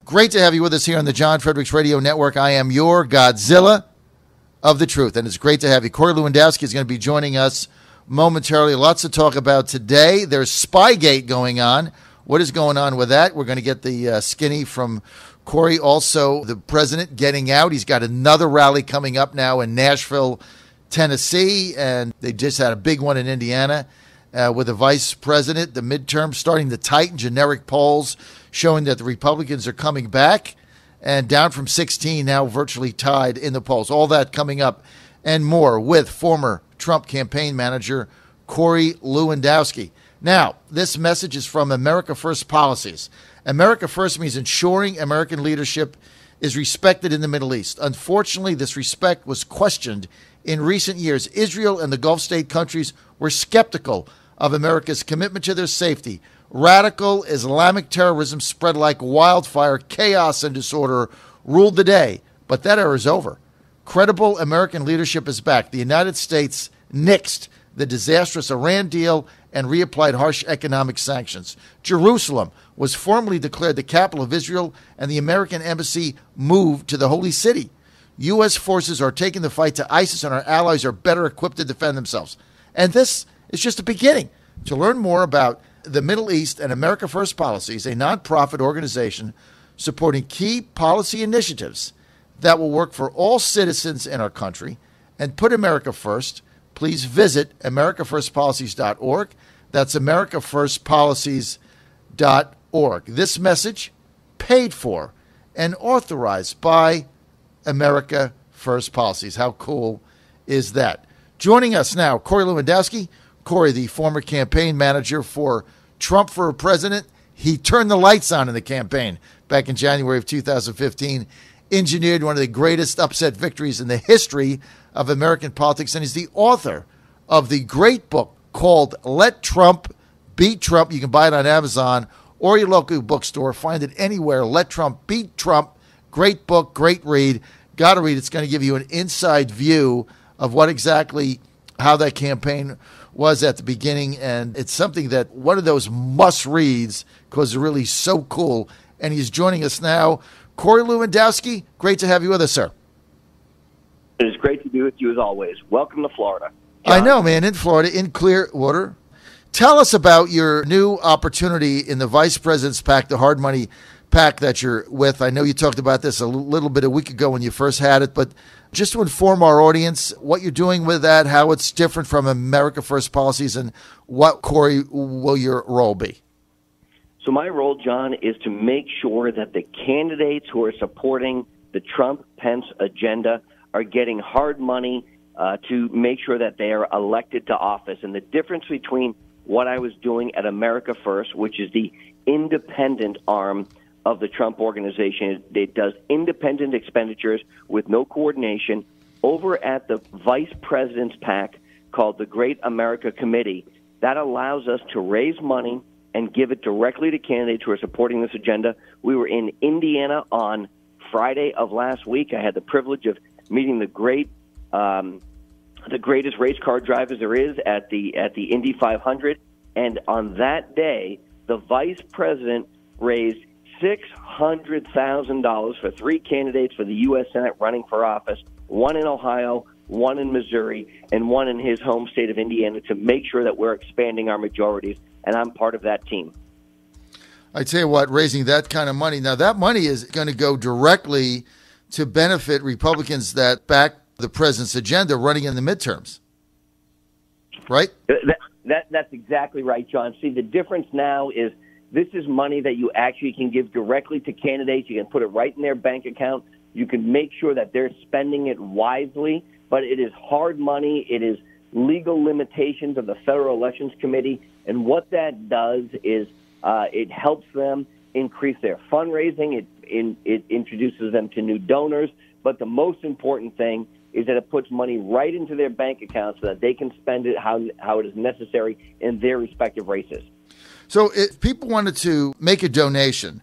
Great to have you with us here on the John Fredericks Radio Network. I am your Godzilla of the truth, and it's great to have you. Corey Lewandowski is going to be joining us momentarily. Lots to talk about today. There's Spygate going on. What is going on with that? We're going to get the skinny from Corey. Also, the president getting out. He's got another rally coming up now in Nashville, Tennessee, and they just had a big one in Indiana with the vice president. The midterm starting to tighten. Generic polls showing that the Republicans are coming back and down from 16, now virtually tied in the polls. All that coming up and more with former Trump campaign manager Corey Lewandowski. Now, this message is from America First Policies. America First means ensuring American leadership is respected in the Middle East. Unfortunately, this respect was questioned in recent years. Israel and the Gulf state countries were skeptical of America's commitment to their safety. Radical Islamic terrorism spread like wildfire. Chaos and disorder ruled the day, but that era is over. Credible American leadership is back. The United States nixed the disastrous Iran deal and reapplied harsh economic sanctions. Jerusalem was formally declared the capital of Israel, and the American embassy moved to the Holy City. U.S. forces are taking the fight to ISIS, and our allies are better equipped to defend themselves. And this is just the beginning. To learn more about the Middle East and America First Policies, a nonprofit organization supporting key policy initiatives that will work for all citizens in our country and put America first, please visit americafirstpolicies.org. That's americafirstpolicies.org. This message paid for and authorized by America First Policies. How cool is that? Joining us now, Corey Lewandowski. Corey, the former campaign manager for Trump for president. He turned the lights on in the campaign back in January of 2015, engineered one of the greatest upset victories in the history of American politics, and he's the author of the great book called Let Trump Beat Trump. You can buy it on Amazon or your local bookstore. Find it anywhere. Let Trump Beat Trump. Great book, great read. Got to read. It's going to give you an inside view of what exactly how that campaign was at the beginning, and it's something that one of those must-reads because they're really so cool. And he's joining us now. Corey Lewandowski, great to have you with us, sir. It is great to be with you as always. Welcome to Florida, John. I know, man, in Florida, in clear water. Tell us about your new opportunity in the Vice President's PAC, the hard money PAC that you're with. I know you talked about this a little bit a week ago when you first had it, but just to inform our audience what you're doing with that, how it's different from America First Policies, and what, Corey, will your role be? So my role, John, is to make sure that the candidates who are supporting the Trump-Pence agenda are getting hard money to make sure that they are elected to office. And the difference between what I was doing at America First, which is the independent arm of the Trump organization, it does independent expenditures with no coordination. Over at the Vice President's PAC, called the Great America Committee, that allows us to raise money and give it directly to candidates who are supporting this agenda. We were in Indiana on Friday of last week. I had the privilege of meeting the greatest race car drivers there is at the Indy 500, and on that day, the Vice President raised $600,000 for three candidates for the U.S. Senate running for office, one in Ohio, one in Missouri, and one in his home state of Indiana, to make sure that we're expanding our majorities, and I'm part of that team. I tell you what, raising that kind of money, now that money is going to go directly to benefit Republicans that back the president's agenda running in the midterms, right? That's exactly right, John. See, the difference now is this is money that you actually can give directly to candidates. You can put it right in their bank account. You can make sure that they're spending it wisely, but it is hard money. It is legal limitations of the Federal Elections Committee, and what that does is it helps them increase their fundraising. It introduces them to new donors, but the most important thing is that it puts money right into their bank account so that they can spend it how it is necessary in their respective races. So if people wanted to make a donation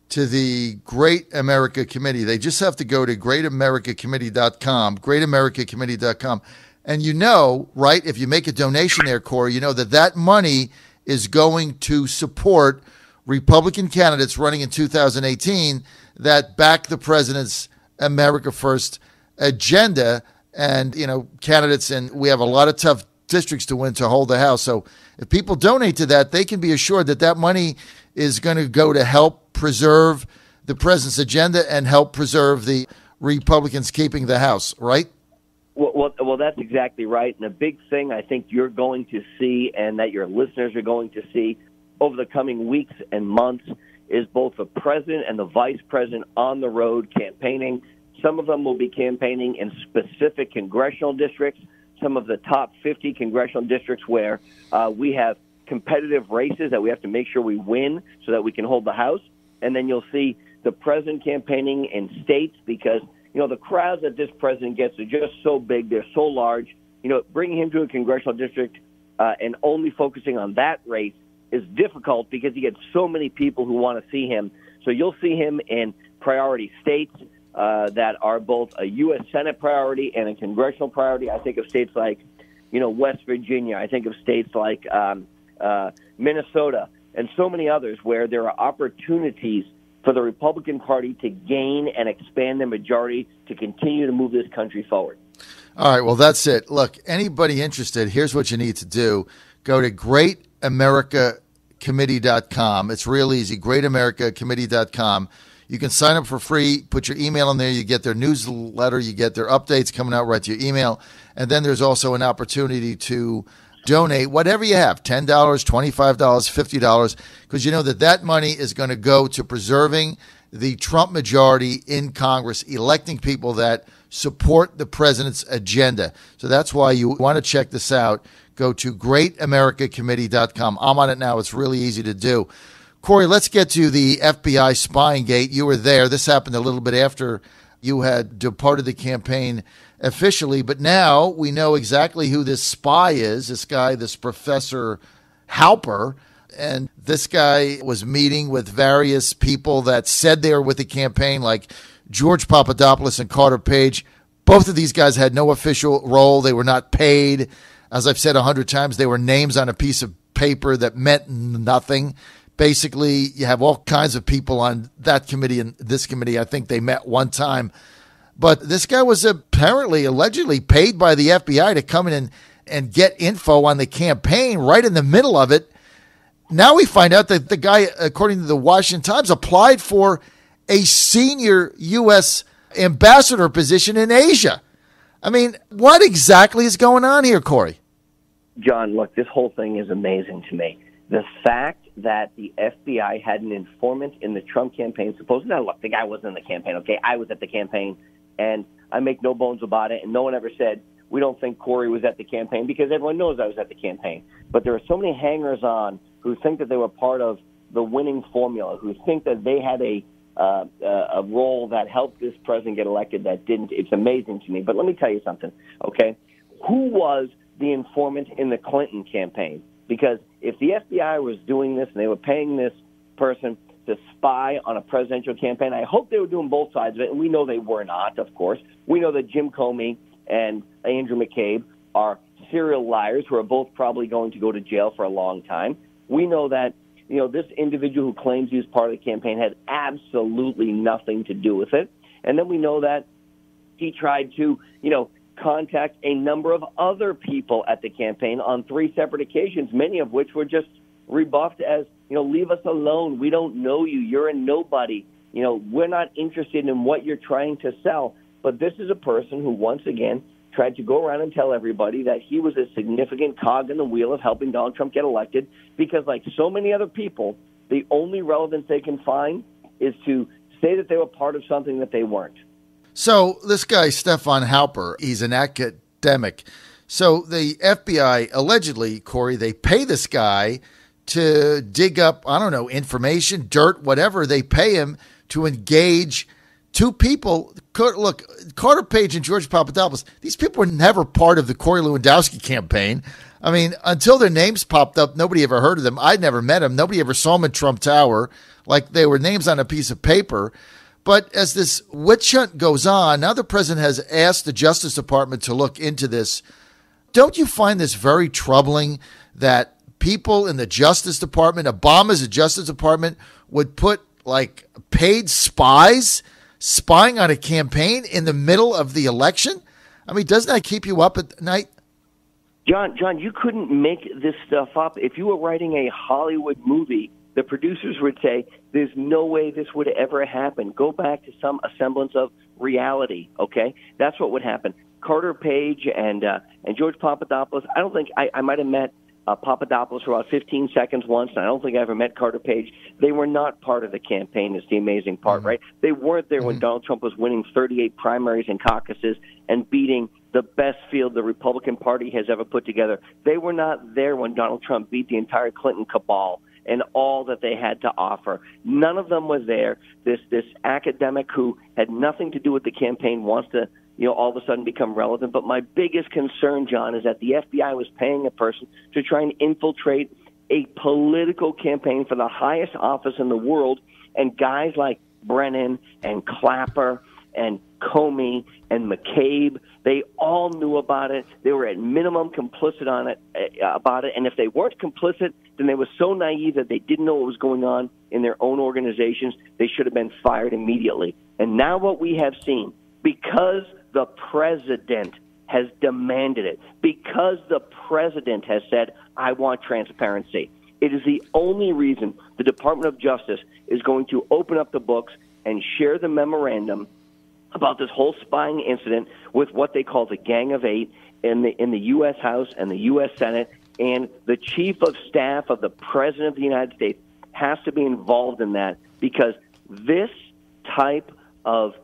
to the Great America Committee, they just have to go to greatamericacommittee.com, greatamericacommittee.com. And you know, right, if you make a donation there, Corey, you know that money is going to support Republican candidates running in 2018 that back the president's America First agenda. And, candidates, and we have a lot of tough districts to win to hold the House. So if people donate to that, they can be assured that that money is going to go to help preserve the president's agenda and help preserve the Republicans keeping the House, right? Well, that's exactly right. And a big thing I think you're going to see and that your listeners are going to see over the coming weeks and months is both the president and the vice president on the road campaigning. Some of them will be campaigning in specific congressional districts, some of the top 50 congressional districts where we have competitive races that we have to make sure we win so that we can hold the House. And then you'll see the president campaigning in states because, the crowds that this president gets are just so big, they're so large. Bringing him to a congressional district and only focusing on that race is difficult because he gets so many people who want to see him. So you'll see him in priority states that are both a U.S. Senate priority and a congressional priority. I think of states like, West Virginia. I think of states like Minnesota and so many others where there are opportunities for the Republican Party to gain and expand their majority to continue to move this country forward. All right, well, that's it. Look, anybody interested, here's what you need to do. Go to greatamericacommittee.com. It's real easy, greatamericacommittee.com. You can sign up for free, put your email in there, you get their newsletter, you get their updates coming out right to your email, and then there's also an opportunity to donate whatever you have, $10, $25, $50, because you know that money is going to go to preserving the Trump majority in Congress, electing people that support the president's agenda. So that's why you want to check this out. Go to greatamericacommittee.com. I'm on it now. It's really easy to do. Corey, let's get to the FBI spying gate. You were there. This happened a little bit after you had departed the campaign officially, but now we know exactly who this spy is, this guy, this Professor Halper, and this guy was meeting with various people that said they were with the campaign, like George Papadopoulos and Carter Page. Both of these guys had no official role. They were not paid. As I've said 100 times, they were names on a piece of paper that meant nothing. Basically, you have all kinds of people on that committee and this committee. I think they met one time. But this guy was allegedly paid by the FBI to come in and get info on the campaign right in the middle of it. Now we find out that the guy, according to the Washington Times, applied for a senior U.S. ambassador position in Asia. I mean, what exactly is going on here, Corey? John, look, this whole thing is amazing to me. The fact that the FBI had an informant in the Trump campaign, now, look, the guy wasn't in the campaign, okay? I was at the campaign, and I make no bones about it, and no one ever said, we don't think Corey was at the campaign, because everyone knows I was at the campaign. But there are so many hangers-on who think that they were part of the winning formula, who think that they had a role that helped this president get elected that didn't. It's amazing to me. But let me tell you something, okay? Who was the informant in the Clinton campaign? Because if the FBI was doing this and they were paying this person to spy on a presidential campaign, I hope they were doing both sides of it, and we know they were not, of course. We know that Jim Comey and Andrew McCabe are serial liars who are both probably going to go to jail for a long time. We know that, this individual who claims he was part of the campaign had absolutely nothing to do with it. And then we know that he tried to, contact a number of other people at the campaign on 3 separate occasions, many of which were just rebuffed as, leave us alone. We don't know you. You're a nobody. We're not interested in what you're trying to sell. But this is a person who, once again, tried to go around and tell everybody that he was a significant cog in the wheel of helping Donald Trump get elected because, like so many other people, the only relevance they can find is to say that they were part of something that they weren't. So this guy, Stefan Halper, he's an academic. So the FBI, allegedly, Corey, they pay this guy to dig up, information, dirt, whatever. They pay him to engage 2 people. Look, Carter Page and George Papadopoulos, these people were never part of the Corey Lewandowski campaign. I mean, until their names popped up, nobody ever heard of them. I'd never met them. Nobody ever saw them at Trump Tower. Like they were names on a piece of paper. But as this witch hunt goes on, now the president has asked the Justice Department to look into this. Don't you find this very troubling that people in the Justice Department, Obama's Justice Department, would put like paid spies spying on a campaign in the middle of the election? I mean, doesn't that keep you up at night? John, you couldn't make this stuff up. If you were writing a Hollywood movie, the producers would say, there's no way this would ever happen. Go back to some semblance of reality, okay? That's what would happen. Carter Page and George Papadopoulos, I don't think I might have met Papadopoulos for about 15 seconds once, and I don't think I ever met Carter Page. They were not part of the campaign, is the amazing part, right? They weren't there when Donald Trump was winning 38 primaries and caucuses and beating the best field the Republican Party has ever put together. They were not there when Donald Trump beat the entire Clinton cabal and all that they had to offer. None of them was there. This academic who had nothing to do with the campaign wants to, all of a sudden become relevant. But my biggest concern, John, is that the FBI was paying a person to try and infiltrate a political campaign for the highest office in the world, and guys like Brennan and Clapper and Comey and McCabe, they all knew about it. They were at minimum complicit about it. And if they weren't complicit, then they were so naive that they didn't know what was going on in their own organizations. They should have been fired immediately. And now what we have seen, because the president has demanded it, because the president has said, I want transparency, it is the only reason the Department of Justice is going to open up the books and share the memorandum about this whole spying incident with what they call the Gang of Eight in the U.S. House and the U.S. Senate, and the chief of staff of the President of the United States has to be involved in that, because this type of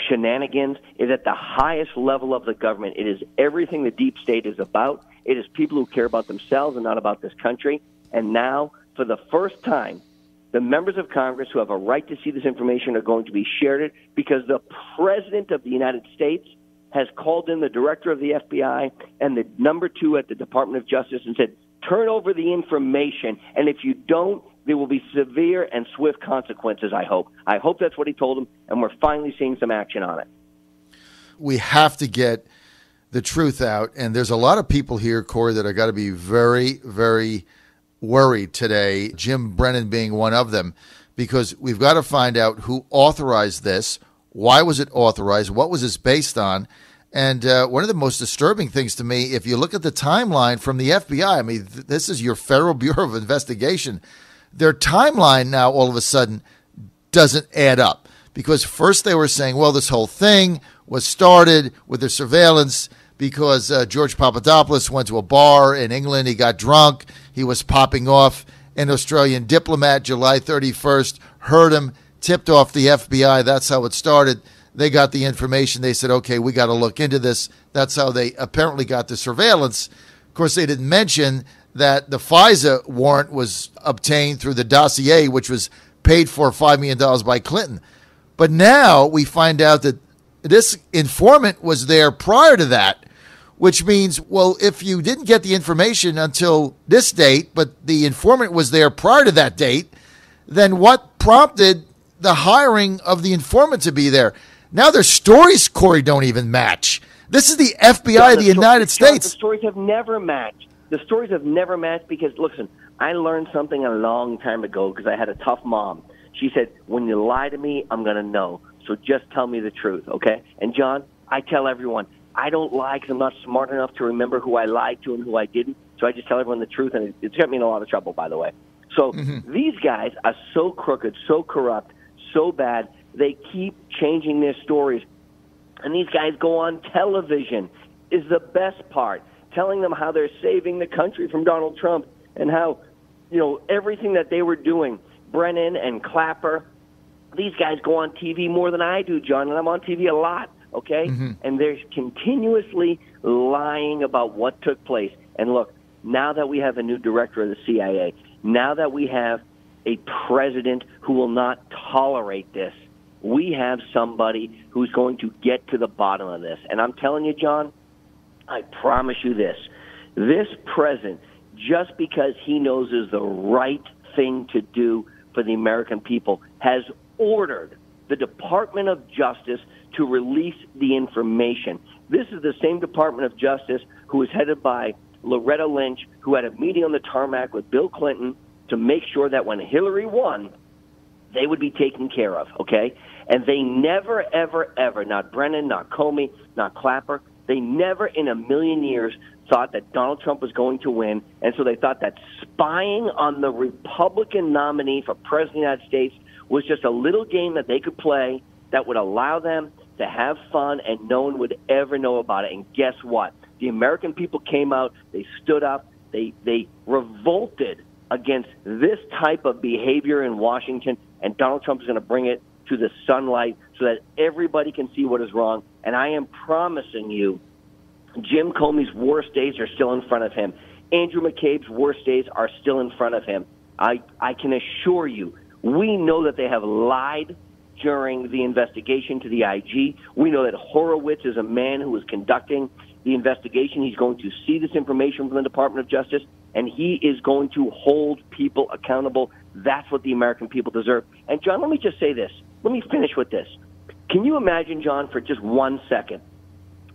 shenanigans is at the highest level of the government. It is everything the deep state is about. It is people who care about themselves and not about this country. And now, for the first time, the members of Congress who have a right to see this information are going to be shared it, because the President of the United States has called in the director of the FBI and the number 2 at the Department of Justice and said, turn over the information, and if you don't, there will be severe and swift consequences, I hope. I hope that's what he told them, and we're finally seeing some action on it. We have to get the truth out, and there's a lot of people here, Corey, that are got to be very, very worried today, Jim Brennan being one of them, because we've got to find out who authorized this, why was it authorized, what was this based on, and one of the most disturbing things to me, if you look at the timeline from the FBI, I mean, this is your Federal Bureau of Investigation, their timeline now all of a sudden doesn't add up, because first they were saying, well, this whole thing was started with the surveillance because George Papadopoulos went to a bar in England. He got drunk. He was popping off. An Australian diplomat, July 31st, heard him, tipped off the FBI. That's how it started. They got the information. They said, okay, we got to look into this. That's how they apparently got the surveillance. Of course, they didn't mention that the FISA warrant was obtained through the dossier, which was paid for $5 million by Clinton. But now we find out that this informant was there prior to that, which means, well, if you didn't get the information until this date, but the informant was there prior to that date, then what prompted the hiring of the informant to be there? Now their stories, Corey, don't even match. This is the FBI of the United States. The stories have never matched. The stories have never matched because, listen, I learned something a long time ago because I had a tough mom. She said, when you lie to me, I'm going to know. So just tell me the truth, okay? And, John, I tell everyone, I don't lie because I'm not smart enough to remember who I lied to and who I didn't. So I just tell everyone the truth, and it's got me in a lot of trouble, by the way. So these guys are so crooked, so corrupt, so bad, they keep changing their stories. And these guys go on television is the best part, telling them how they're saving the country from Donald Trump and how, everything that they were doing, Brennan and Clapper, these guys go on TV more than I do, John, and I'm on TV a lot, okay? And they're continuously lying about what took place. And look, now that we have a new director of the CIA, now that we have a president who will not tolerate this, we have somebody who's going to get to the bottom of this. And I'm telling you, John, I promise you this president, just because he knows is the right thing to do for the American people, has ordered the Department of Justice to release the information. This is the same Department of Justice who is headed by Loretta Lynch, who had a meeting on the tarmac with Bill Clinton to make sure that when Hillary won, they would be taken care of, okay? And they never, ever, ever, not Brennan, not Comey, not Clapper, they never in a million years thought that Donald Trump was going to win, and so they thought that spying on the Republican nominee for President of the United States was just a little game that they could play that would allow them to have fun and no one would ever know about it. And guess what? The American people came out, they stood up, they revolted against this type of behavior in Washington, and Donald Trump is going to bring it to the sunlight so that everybody can see what is wrong. And I am promising you, Jim Comey's worst days are still in front of him. Andrew McCabe's worst days are still in front of him. I can assure you, we know that they have lied during the investigation to the IG. We know that Horowitz is a man who is conducting the investigation. He's going to see this information from the Department of Justice, and he is going to hold people accountable. That's what the American people deserve. And, John, let me just say this. Let me finish with this. Can you imagine, John, for just 1 second,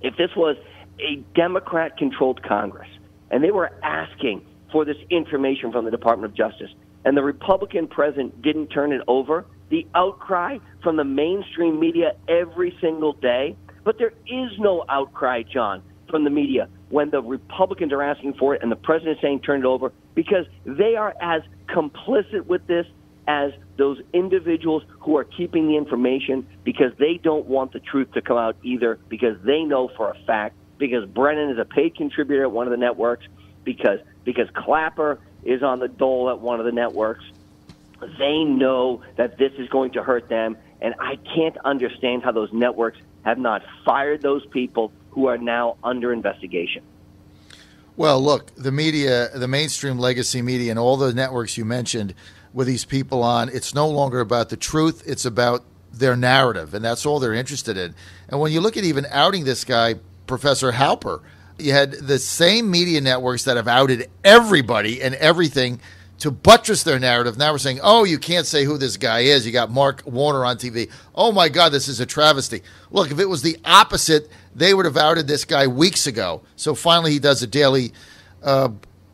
if this was a Democrat-controlled Congress, and they were asking for this information from the Department of Justice, and the Republican president didn't turn it over, the outcry from the mainstream media every single day. But there is no outcry, John, from the media when the Republicans are asking for it and the president is saying turn it over, because they are as complicit with this as those individuals who are keeping the information, because they don't want the truth to come out either, because they know for a fact, because Brennan is a paid contributor at one of the networks, because Clapper is on the dole at one of the networks. They know that this is going to hurt them, and I can't understand how those networks have not fired those people who are now under investigation. Well, look, the media, the mainstream legacy media, and all the networks you mentioned with these people on, it's no longer about the truth. It's about their narrative, and that's all they're interested in. And when you look at even outing this guy, Professor Halper, you had the same media networks that have outed everybody and everything to buttress their narrative. Now we're saying, oh, you can't say who this guy is. You got Mark Warner on TV. Oh, my God, this is a travesty. Look, if it was the opposite, they would have outed this guy weeks ago. So finally he does a daily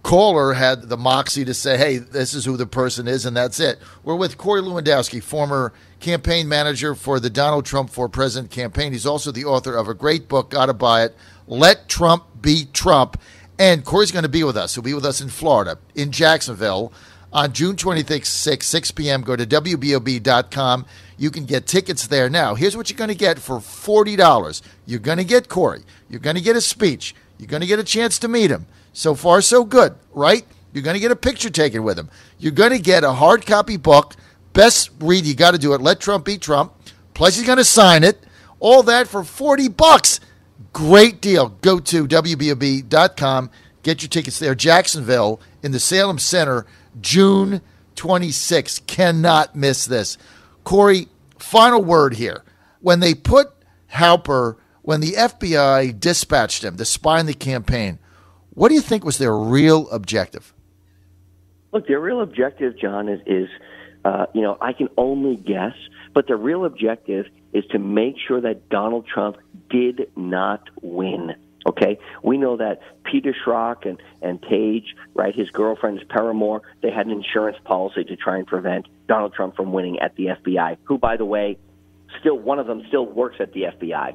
caller, had the moxie to say, hey, this is who the person is, and that's it. We're with Corey Lewandowski, former campaign manager for the Donald Trump for President campaign. He's also the author of a great book, got to buy it, Let Trump Be Trump. And Corey's going to be with us. He'll be with us in Florida, in Jacksonville, on June 26th, 6 p.m. Go to WBOB.com. You can get tickets there. Now, here's what you're going to get for $40. You're going to get Corey. You're going to get a speech. You're going to get a chance to meet him. So far, so good, right? You're going to get a picture taken with him. You're going to get a hard copy book. Best read, you got to do it. Let Trump Be Trump. Plus, he's going to sign it. All that for $40. Great deal. Go to WBOB.com. Get your tickets there. Jacksonville in the Salem Center, June 26th. Cannot miss this. Corey, final word here. When they put Halper, when the FBI dispatched him to spy on the campaign, what do you think was their real objective? Look, their real objective, John, is I can only guess, but the real objective is to make sure that Donald Trump did not win. Okay? We know that Peter Schrock and Paige, right, his girlfriend's paramour, they had an insurance policy to try and prevent Donald Trump from winning at the FBI, who, by the way, one of them still works at the FBI,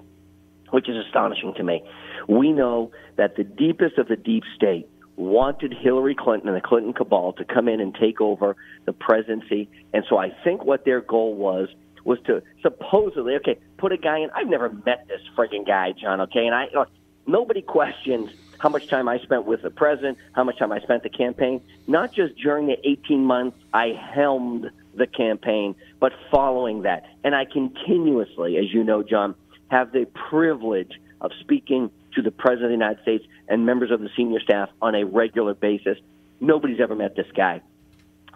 which is astonishing to me. We know that the deepest of the deep state wanted Hillary Clinton and the Clinton cabal to come in and take over the presidency. And so I think what their goal was to supposedly, put a guy in. I've never met this frigging guy, John, okay? And nobody questions how much time I spent with the president, how much time I spent the campaign, not just during the 18 months I helmed the campaign, but following that. And I continuously, as you know, John, have the privilege of speaking to the President of the United States and members of the senior staff on a regular basis. Nobody's ever met this guy.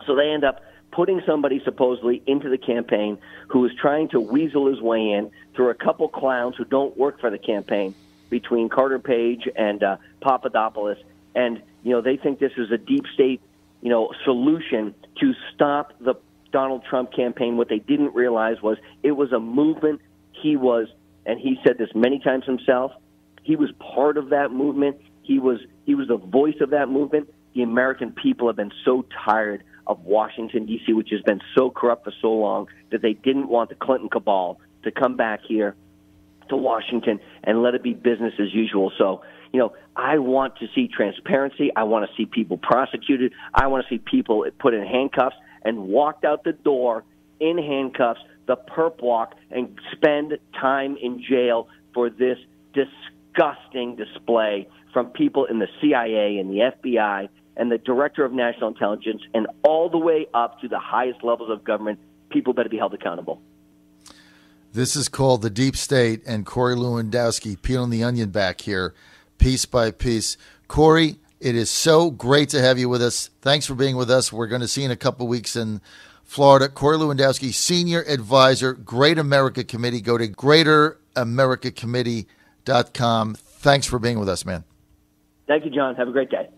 So they end up putting somebody supposedly into the campaign who is trying to weasel his way in through a couple clowns who don't work for the campaign, between Carter Page and Papadopoulos. And, they think this is a deep state, solution to stop the Donald Trump campaign. What they didn't realize was it was a movement. He was, and he said this many times himself, he was part of that movement. He was the voice of that movement. The American people have been so tired of Washington, D.C., which has been so corrupt for so long that they didn't want the Clinton cabal to come back here to Washington and let it be business as usual. So, I want to see transparency. I want to see people prosecuted. I want to see people put in handcuffs and walked out the door in handcuffs, the perp walk, and spend time in jail for this disgusting display from people in the CIA and the FBI and the Director of National Intelligence and all the way up to the highest levels of government. People better be held accountable. This is called the Deep State, and Corey Lewandowski peeling the onion back here, piece by piece. Corey, it is so great to have you with us. Thanks for being with us. We're going to see you in a couple of weeks in Florida. Corey Lewandowski, Senior Advisor, Great America Committee. Go to greateramericacommittee.com. Thanks for being with us, man. Thank you, John. Have a great day.